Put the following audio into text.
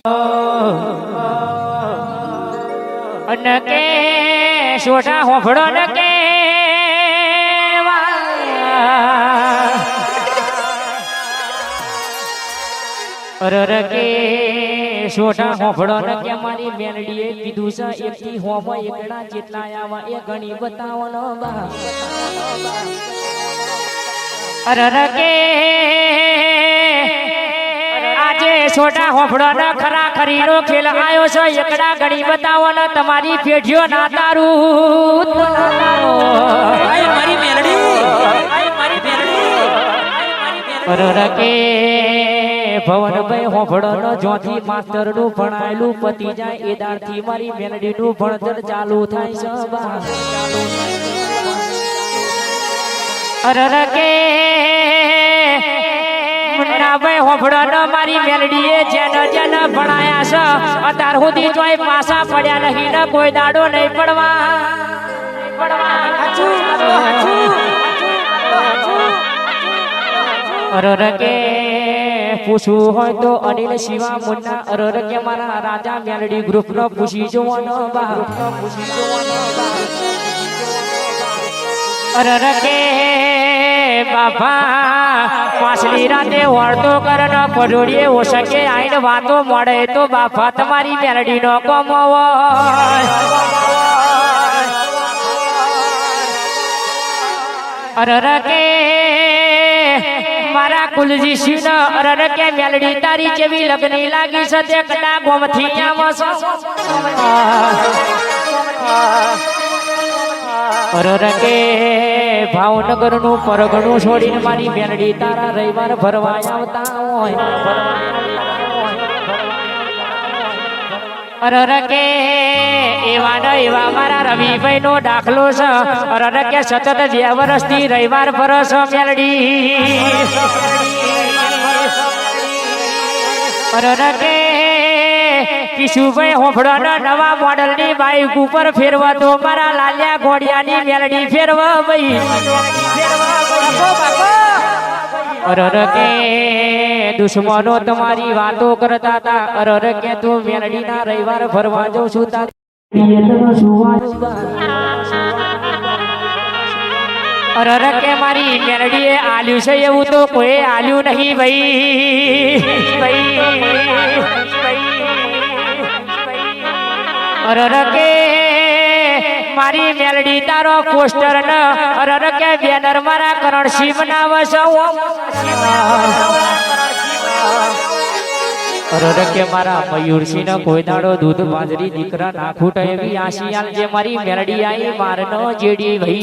અને કે સોઢા હોભળો ને કે અરર કે સોઢા હોભળો ને કે મારી મેલડીએ કીધું છે એકથી હોમાં એકડા જેટલા આવા એ ઘણી બતાવો નો બા અરર કે આજે સોઢા હોભળો ને ખરા ખરીનો ખેલ આયો છે એકડા ઘણી બતાવો ને તમારી પેઢીઓ ના તારું મારી મેલડી અરર કે ભવનભાઈ હોભળો નો જોથી માસ્ટર નું ભણાયેલું પતી જાય એ દારથી મારી મેલડી નું ભણતર ચાલુ થાય છે અરર કે મુન્નાભાઈ હોભળો નો મારી મેલડીએ જેને જેને ભણાયા છે અત્યાર સુધી જોઈ પાછા પડ્યા નહીં ને કોઈ દાડો નહીં પડવા અરર કે પૂછવું હોય તો અનિલ શિવા મુન્ના અરર કે મારા રાજા મેલડી ગ્રુપ નો પૂછી જોવાનો અરર કે બાપા પાછલી રાતે વળતો કરન પરોડીએ ઓસકે આઈને વાતો મળે તો બાપા તમારી મેલડી નો કમાવો અરર કે મારા કુલજી સિંહ અરર કે મેલડી તારી જેવી લગની લાગી છે તે કડા ગોમથી આવસો અરર કે ભાવનગર નું પરગણું છોડીને મારી મેલડી તારા રવિવાર ભરવા આવતા હોય અરર કે એવા ને એવા મારા રવિભાઈ નો દાખલો છે અરર કે સતત 2 વર્ષથી રવિવાર ભરસ મેલડી અરર કે કિશુભાઈ હોભળો નવા મોડલ ની બાઈક ઉપર ફેરવા તો મારા લાલિયા ઘોડિયાની મેલડી ફેરવા ભાઈ અરર કે દુશ્મનો તમારી વાતો કરતા હતા અરર કે તું મેલડી ના રવિવાર ફરવા જાઉં છું અરર કે મારી મેલડીએ આલ્યું છે એવું તો કોઈ આલ્યું નહીં ભાઈ અરર કે મારી મેલડી તારો પોસ્ટર ન અરર કે બેનર મારા કરણસિંહ બનાવશો અરર કે મારા મયુરસિંહ ન કોઈ દાડો દૂધ બાજરી દીકરા ના ખૂટે એવી આશિયાલ જે મારી મેલડી આઈ મારનો જેડી ભાઈ